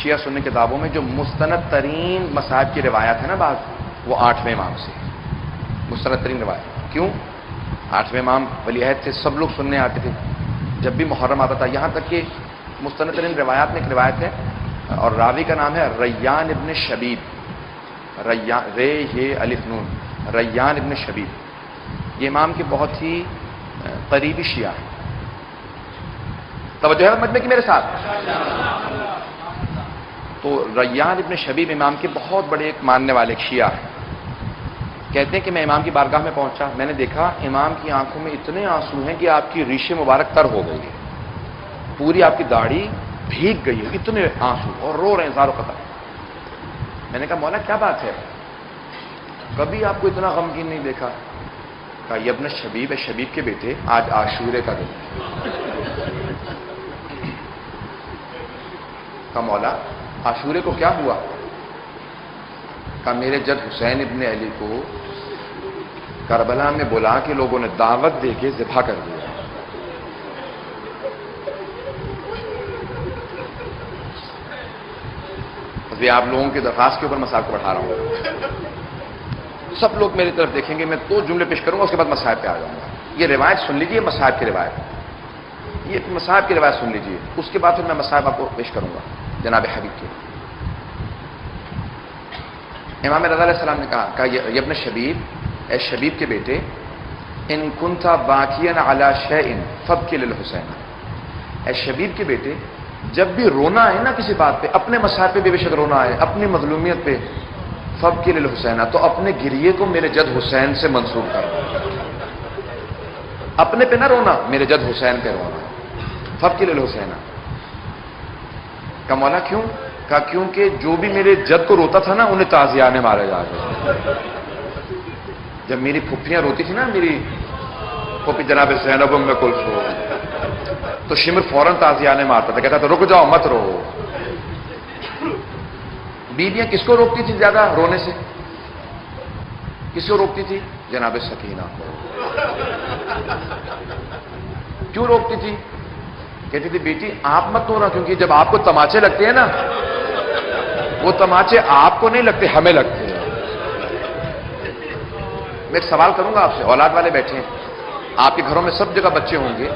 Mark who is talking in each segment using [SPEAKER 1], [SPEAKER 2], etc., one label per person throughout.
[SPEAKER 1] شیعہ سنی کتابوں میں جو مستند ترین مصائب کی روایات ہے نا بعض، وہ 8ویں امام سے مستند ترین روایت. کیوں؟ 8ویں امام ولی عہد سے سب لوگ سننے آتے تھے جب بھی محرم آتا تھا. یہاں تک کہ مستند ترین روایات میں ایک روایت ہے اور راوی کا نام ہے ریان ابن شبیب، ریان رے یہ الف نون، ریان ابن شبیب. یہ امام کے بہت ہی قریبی شیعہ ہیں. توجہ ہے مجمع کی میرے ساتھ؟ تو ریان ابن شبیب امام کے بہت بڑے ایک ماننے والے ایک شیعہ ہیں. کہتے ہیں کہ میں امام کی بارگاہ میں پہنچا، میں نے دیکھا امام کی آنکھوں میں اتنے آنسو ہیں کہ آپ کی ریش مبارک تر ہو گئی ہے، پوری آپ کی داڑھی بھیگ گئی ہے، اتنے آنسو اور رو رہے ہیں زار و قطر. میں نے کہا مولا کیا بات ہے، کبھی آپ کو اتنا غمگین نہیں دیکھا. کہا یہ ابن شبیب ہے، شبیب کے بیٹے، آج عاشورے کا دن. کہا مولا عاشورے کو کیا ہوا؟ کہا میرے جد حسین ابن علی کو کربلا میں بلا کے لوگوں نے دعوت دے کے ذبح کر دیا. آپ لوگوں کی درخواست کے اوپر مسائل کو بڑھا رہا ہوں. سب لوگ میری طرف دیکھیں گے، میں 2 جملے پیش کروں گا، اس کے بعد مسائل پہ آ جاؤں گا. یہ روایت سن لیجیے، مسائل کی روایت، یہ مسائل کی روایت سن لیجیے، اس کے بعد پھر میں مسائل آپ کو پیش کروں گا جناب حبیب کے. امام رضا علیہ السلام نے کہا یہ ابن شبیب، اے شبیب کے بیٹے، ان کنت باکیا علی شیء فابکی للحسین. اے شبیب کے بیٹے، جب بھی رونا ہے نا کسی بات پہ، اپنے مسائل پہ بھی بے شک رونا ہے، اپنی مظلومیت پہ، فابکی للحسین، تو اپنے گریے کو میرے جد حسین سے منسوب کرو. اپنے پہ نہ رونا، میرے جد حسین پہ رونا. فابکی للحسین. کہ مولا کیوں؟ کہا کیونکہ جو بھی میرے جد کو روتا تھا نا انہیں تازیانے مارے جاتے. جب میری پھپھیاں روتی تھی نا، میری پھپھی جناب زینب ام کلثوم، تو شمر فوراً تازیانے مارتا تھا، کہتا تھا رک جاؤ مت رو. بیویاں کس کو روکتی تھی زیادہ رونے سے؟ کس کو روکتی تھی؟ جناب سکینہ کو. کیوں روکتی تھی؟ کہتی تھی بیٹی آپ مت رونا، کیونکہ جب آپ کو تماچے لگتے ہیں نا، وہ تماچے آپ کو نہیں لگتے، ہمیں لگتے ہیں. میں ایک سوال کروں گا آپ سے، اولاد والے بیٹھے ہیں، آپ کے گھروں میں سب جگہ بچے ہوں گے،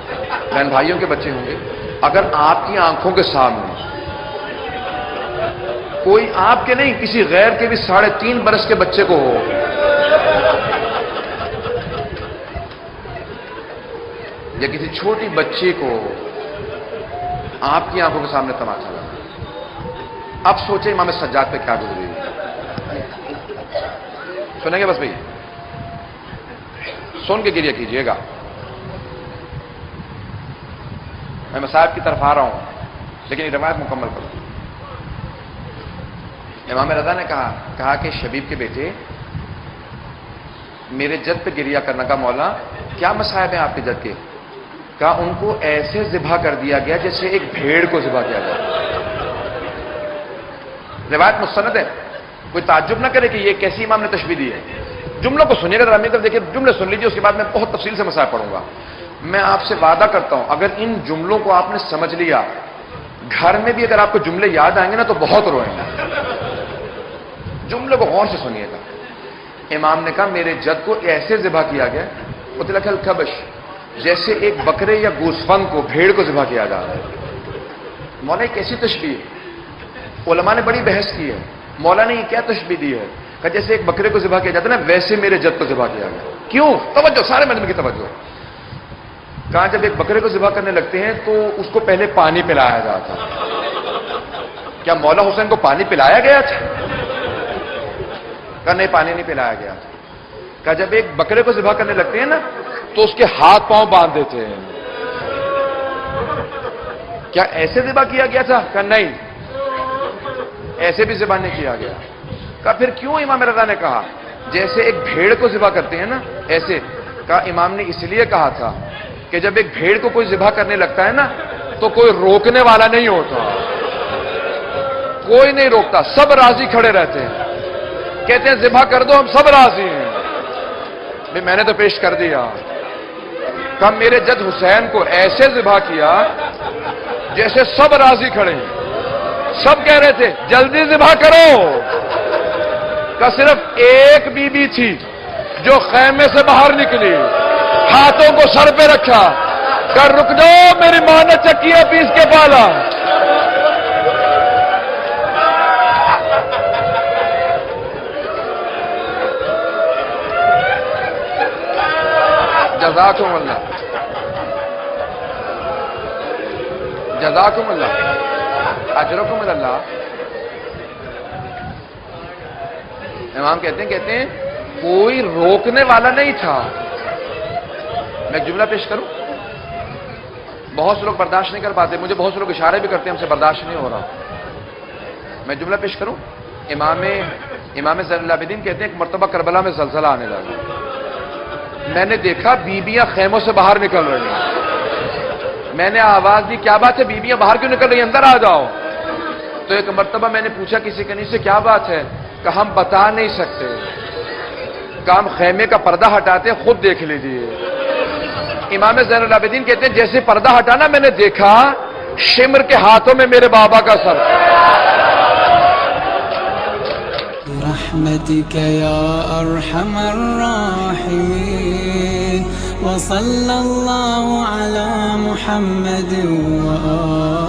[SPEAKER 1] بہن بھائیوں کے بچے ہوں گے. اگر آپ کی آنکھوں کے سامنے کوئی آپ کے نہیں کسی غیر کے بھی 3.5 برس کے بچے کو ہو، یا کسی چھوٹی بچی کو آپ کی آنکھوں کے سامنے تماشا لگا، اب سوچیں امام سجاد پہ کیا گزری. سنیں گے بس بھائی، سن کے گریہ کیجئے گا. میں مسائب کی طرف آ رہا ہوں لیکن یہ روایت مکمل کروں. امام رضا نے کہا کہ شبیب کے بیٹے، میرے جد پہ گریہ کرنا. کا مولا کیا مسائب ہیں آپ کے جد کے؟ کہا ان کو ایسے ذبح کر دیا گیا جیسے ایک بھیڑ کو ذبح کیا گیا. روایت مستند ہے، کوئی تعجب نہ کرے کہ یہ کیسی امام نے تشبیہ دی ہے. جملوں کو سنیے گا ذرا، میری طرف دیکھیے، جملے سن لیجیے، اس کے بعد میں بہت تفصیل سے مسائل پڑھوں گا. میں آپ سے وعدہ کرتا ہوں اگر ان جملوں کو آپ نے سمجھ لیا، گھر میں بھی اگر آپ کو جملے یاد آئیں گے نا تو بہت روئیں گے. جملے کو غور سے سنیے گا. امام نے کہا میرے جد کو ایسے ذبح کیا گیا، مطلق الکبش، جیسے ایک بکرے یا گوسفند کو، بھیڑ کو ذبح کیا جا رہا ہے. مولا یہ کیسی تشبیہ؟ علماء نے بڑی بحث کی ہے، مولا نے یہ کیا تشبیہ دی ہے؟ کہ جیسے ایک بکرے کو ذبح کیا جاتا ہے نا، ویسے میرے جد کو ذبح کیا گیا. کیوں؟ توجہ، سارے مجمع کی توجہ. کہا جب ایک بکرے کو ذبح کرنے لگتے ہیں تو اس کو پہلے پانی پلایا جاتا. کیا مولا حسین کو پانی پلایا گیا تھا؟ کہا نہیں، پانی نہیں پلایا گیا تھا. کہا جب ایک بکرے کو ذبح کرنے لگتے ہیں نا تو اس کے ہاتھ پاؤں باندھ دیتے ہیں. کیا ایسے ذبح کیا گیا تھا؟ کہا نہیں، ایسے بھی ذبح نہیں کیا گیا. کہا پھر کیوں امام رضا نے کہا جیسے ایک بھیڑ کو ذبح کرتے ہیں نا ایسے؟ کہا امام نے اس لیے کہا تھا کہ جب ایک بھیڑ کو کوئی ذبح کرنے لگتا ہے نا تو کوئی روکنے والا نہیں ہوتا، کوئی نہیں روکتا، سب راضی کھڑے رہتے ہیں، کہتے ہیں ذبح کر دو، ہم سب راضی ہیں. میں نے تو پیش کر دیا. کہا میرے جد حسین کو ایسے ذبح کیا جیسے سب راضی کھڑے ہیں، سب کہہ رہے تھے جلدی ذبح کرو. کہ صرف ایک بی بی تھی جو خیمے سے باہر نکلی, ہاتھوں کو سر پہ رکھا, کہ رک جاؤ میری ماں نے چکیاں پیس کے پالا. جزاکم اللہ, جزاکم اللہ, اجرکم اللہ. امام کہتے ہیں کوئی روکنے والا نہیں تھا. میں جملہ پیش کروں, بہت سے لوگ برداشت نہیں کر پاتے, مجھے بہت سے لوگ اشارے بھی کرتے ہیں ہم سے برداشت نہیں ہو رہا. میں جملہ پیش کروں. امام زین العابدین کہتے ہیں ایک مرتبہ کربلا میں زلزلہ آنے لگا. میں نے دیکھا بیبیاں خیموں سے باہر نکل رہی ہیں. میں نے آواز دی کیا بات ہے, بیبیاں باہر کیوں نکل رہی ہیں, اندر آ جاؤ. تو ایک مرتبہ میں نے پوچھا کسی کنی سے کیا بات ہے, کہ ہم بتا نہیں سکتے, کہ ہم خیمے کا پردہ ہٹاتے خود دیکھ لیجیے. امام زین العابدین کہتے ہیں جیسے پردہ ہٹانا میں نے دیکھا شمر کے ہاتھوں میں میرے بابا کا سر.
[SPEAKER 2] برحمتك يا أرحم الراحمين وصلى الله على محمد وآله